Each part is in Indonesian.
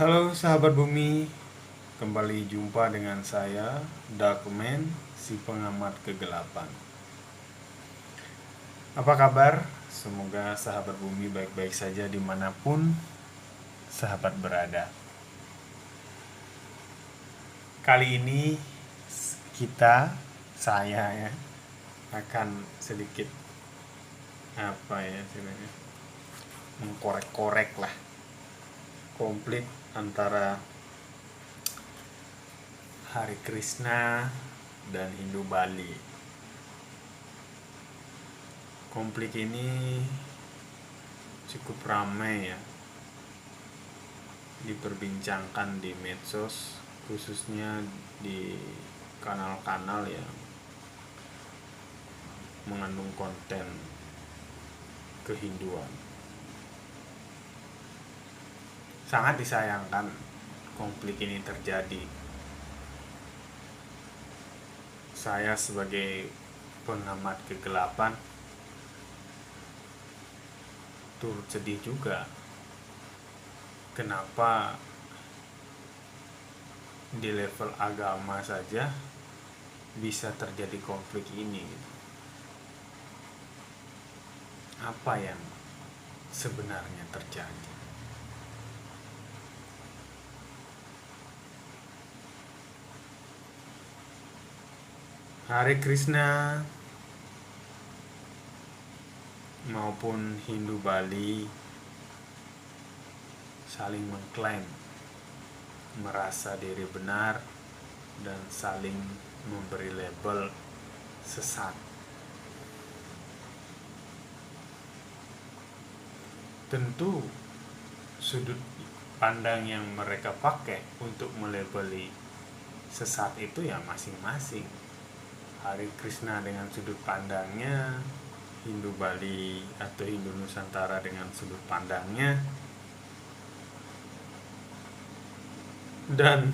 Halo sahabat bumi, kembali jumpa dengan saya, Darkman, si pengamat kegelapan. Apa kabar? Semoga sahabat bumi baik-baik saja dimanapun sahabat berada. Kali ini saya ya, akan sedikit istilahnya, mengkorek-korek lah konflik antara Hari Krishna dan Hindu Bali. Konflik ini cukup ramai ya, diperbincangkan di medsos, khususnya di kanal-kanal yang mengandung konten kehinduan. Sangat disayangkan konflik ini terjadi. Saya sebagai pengamat kegelapan turut sedih juga. Kenapa di level agama saja bisa terjadi konflik ini? Apa yang sebenarnya terjadi? Hare Krishna maupun Hindu Bali saling mengklaim merasa diri benar dan saling memberi label sesat. Tentu sudut pandang yang mereka pakai untuk melabeli sesat itu ya masing-masing. Hari Krishna dengan sudut pandangnya, Hindu Bali atau Hindu Nusantara dengan sudut pandangnya, dan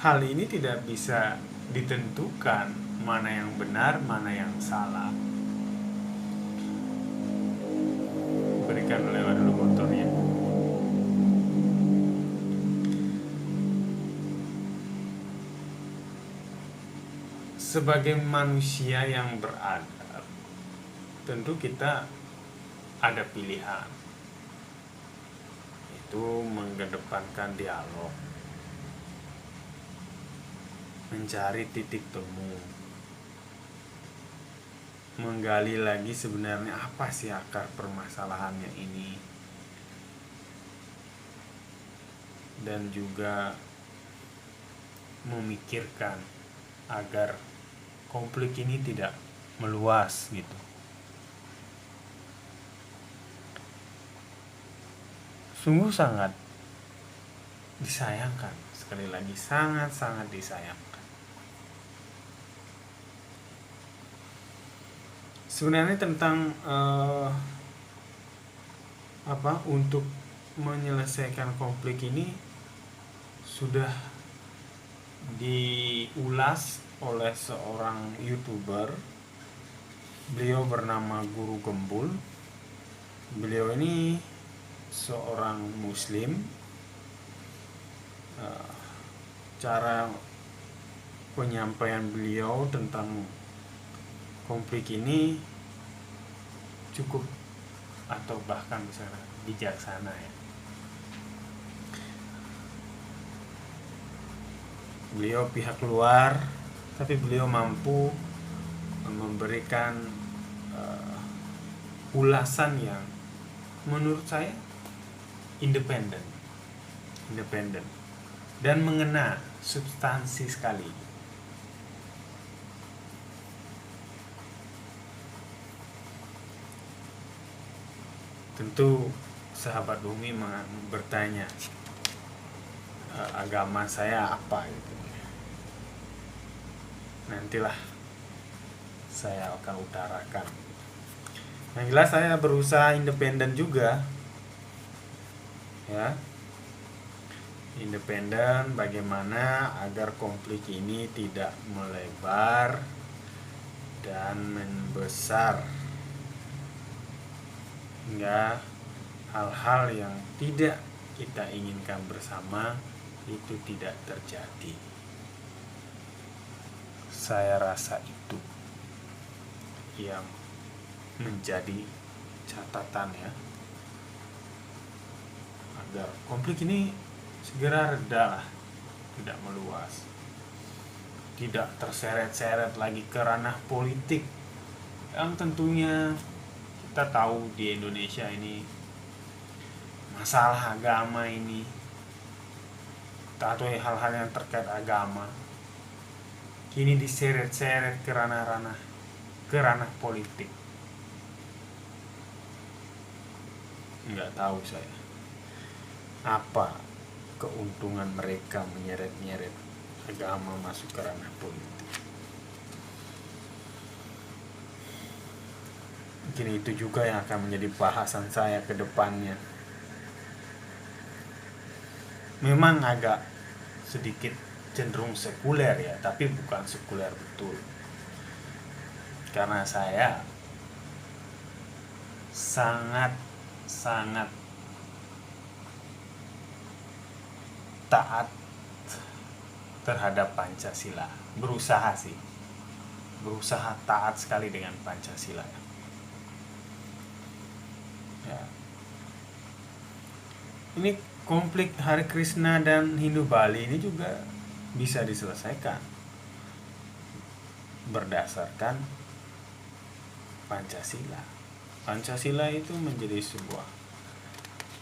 hal ini tidak bisa ditentukan mana yang benar, mana yang salah. Berikan lewat dulu motornya. Sebagai manusia yang beradab, tentu kita ada pilihan, itu mengedepankan dialog, mencari titik temu, menggali lagi sebenarnya apa sih akar permasalahannya ini, dan juga memikirkan agar konflik ini tidak meluas gitu. Sungguh sangat disayangkan, sekali lagi sangat-sangat disayangkan. Sebenarnya tentang untuk menyelesaikan konflik ini sudah diulas oleh seorang YouTuber. Beliau bernama Guru Gembul. Beliau ini seorang muslim. Cara penyampaian beliau tentang konflik ini cukup atau bahkan bisa bijaksana ya. Beliau pihak luar, tapi beliau mampu memberikan ulasan yang menurut saya independen dan mengena substansi sekali. Tentu sahabat bumi bertanya, agama saya apa gitu. Nantilah saya akan utarakan. Yang jelas saya berusaha independen juga ya. Independen bagaimana agar konflik ini tidak melebar dan membesar hingga hal-hal yang tidak kita inginkan bersama itu tidak terjadi. Saya rasa itu yang menjadi catatan ya, agar konflik ini segera reda lah, tidak meluas, tidak terseret-seret lagi ke ranah politik yang tentunya kita tahu di Indonesia ini masalah agama ini atau hal-hal yang terkait agama kini diseret-seret ke ranah politik. Nggak tahu saya apa keuntungan mereka menyeret-nyeret agama masuk ke ranah politik. Mungkin itu juga yang akan menjadi bahasan saya ke depannya. Memang agak sedikit cenderung sekuler ya, tapi bukan sekuler betul. Karena saya sangat taat terhadap Pancasila. Berusaha taat sekali dengan Pancasila. Ya. Ini konflik Hare Krishna dan Hindu Bali ini juga bisa diselesaikan berdasarkan Pancasila. Pancasila itu menjadi sebuah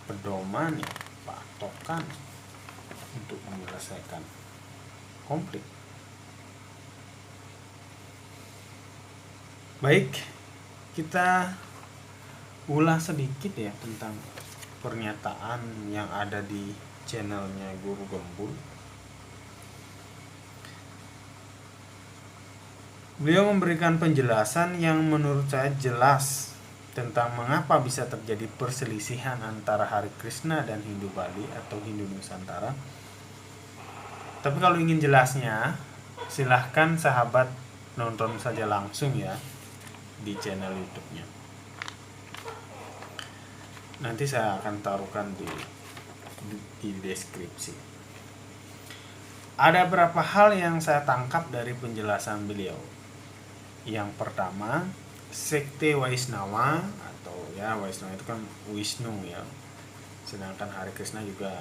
pedoman ya, patokan untuk menyelesaikan konflik. Baik, kita ulas sedikit ya tentang pernyataan yang ada di channelnya Guru Gembul. Beliau memberikan penjelasan yang menurut saya jelas tentang mengapa bisa terjadi perselisihan antara Hare Krishna dan Hindu Bali atau Hindu Nusantara. Tapi kalau ingin jelasnya, silahkan sahabat nonton saja langsung ya di channel YouTube-nya. Nanti saya akan taruhkan di deskripsi. Ada beberapa hal yang saya tangkap dari penjelasan beliau. Yang pertama, sekte Waisnawa atau ya Waisnawa itu kan Wisnu ya. Sedangkan Hare Krishna juga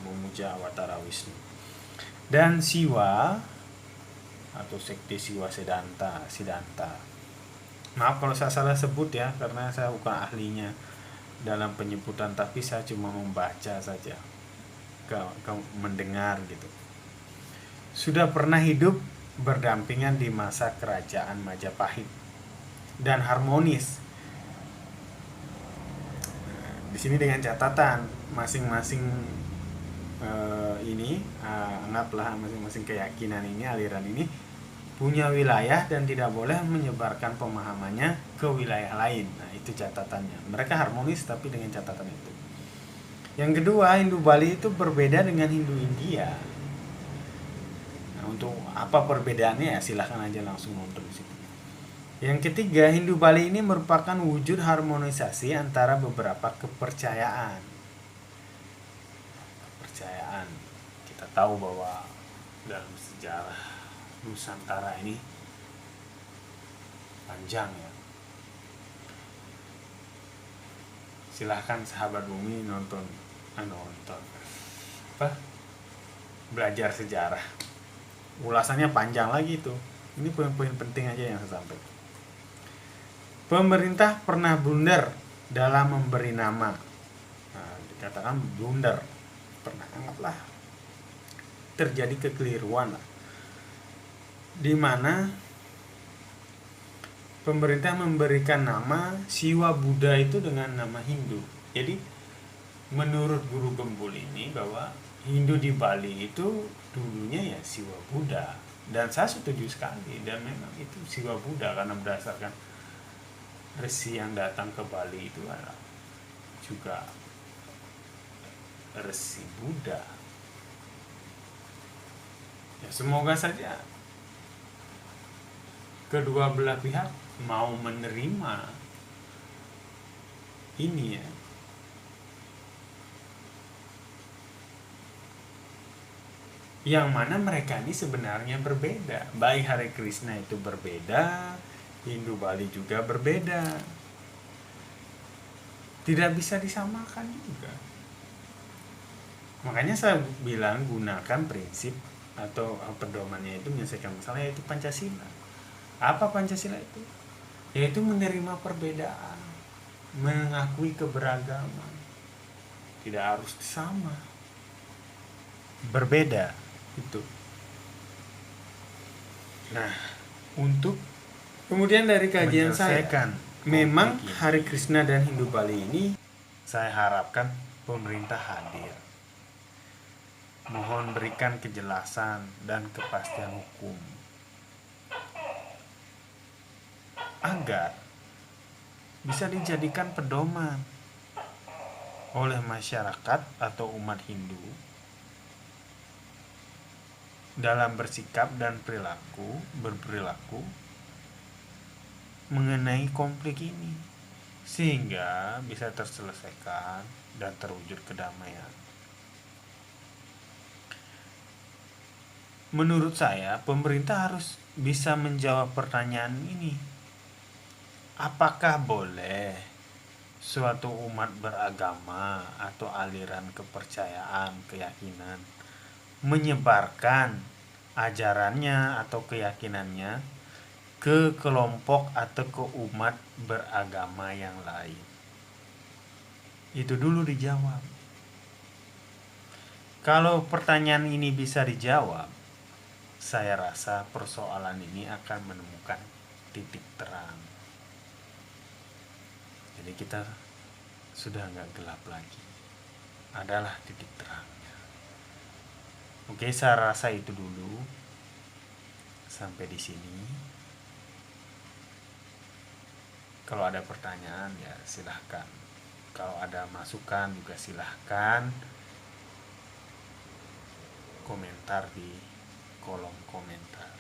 memuja Awatara Wisnu. Dan Siwa atau sekte Siwa Siddhanta. Maaf kalau saya salah sebut ya, karena saya bukan ahlinya dalam penyebutan, tapi saya cuma membaca saja, mendengar gitu. Sudah pernah hidup berdampingan di masa kerajaan Majapahit dan harmonis. Di sini dengan catatan masing-masing anggaplah masing-masing keyakinan ini, aliran ini punya wilayah dan tidak boleh menyebarkan pemahamannya ke wilayah lain. Nah, itu catatannya. Mereka harmonis tapi dengan catatan itu. Yang kedua, Hindu Bali itu berbeda dengan Hindu India. Nah, untuk apa perbedaannya ya silahkan aja langsung nonton di situ. Yang ketiga, Hindu Bali ini merupakan wujud harmonisasi antara beberapa kepercayaan. Kita tahu bahwa dalam sejarah Nusantara ini panjang ya. Silahkan sahabat bumi nonton belajar sejarah. Ulasannya panjang lagi tuh. Ini poin-poin penting aja yang saya sampaikan. Pemerintah pernah blunder dalam memberi nama. Nah, dikatakan blunder. Pernah, anggaplah terjadi kekeliruan lah, di mana pemerintah memberikan nama Siwa Buddha itu dengan nama Hindu. Jadi menurut Guru Gembul ini bahwa Hindu di Bali itu dulunya ya Siwa Buddha, dan saya setuju sekali, dan memang itu Siwa Buddha karena berdasarkan resi yang datang ke Bali itu adalah juga resi Buddha. Ya, semoga saja kedua belah pihak mau menerima ini ya, yang mana mereka ini sebenarnya berbeda. Baik Hare Krishna itu berbeda, Hindu Bali juga berbeda, tidak bisa disamakan juga. Makanya saya bilang gunakan prinsip atau pedomannya itu menyelesaikan masalah, yaitu Pancasila. Apa Pancasila itu? Yaitu menerima perbedaan, mengakui keberagaman, tidak harus sama, berbeda itu. Nah, untuk kemudian dari kajian saya, memang Hare Krishna dan Hindu Bali ini saya harapkan pemerintah hadir. Mohon berikan kejelasan dan kepastian hukum agar bisa dijadikan pedoman oleh masyarakat atau umat Hindu dalam bersikap dan berperilaku mengenai konflik ini, sehingga bisa terselesaikan dan terwujud kedamaian. Menurut saya, pemerintah harus bisa menjawab pertanyaan ini. Apakah boleh suatu umat beragama atau aliran kepercayaan, keyakinan menyebarkan ajarannya atau keyakinannya ke kelompok atau ke umat beragama yang lain? Itu dulu dijawab. Kalau pertanyaan ini bisa dijawab, saya rasa persoalan ini akan menemukan titik terang. Jadi kita sudah nggak gelap lagi, adalah titik terangnya. Oke, saya rasa itu dulu. Sampai di sini. Kalau ada pertanyaan ya silahkan. Kalau ada masukan juga silahkan komentar di kolom komentar.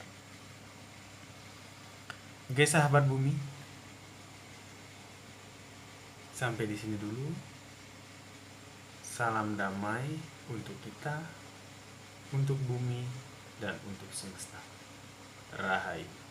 Oke sahabat bumi, sampai di sini dulu. Salam damai untuk kita, untuk bumi, dan untuk semesta. Rahayu.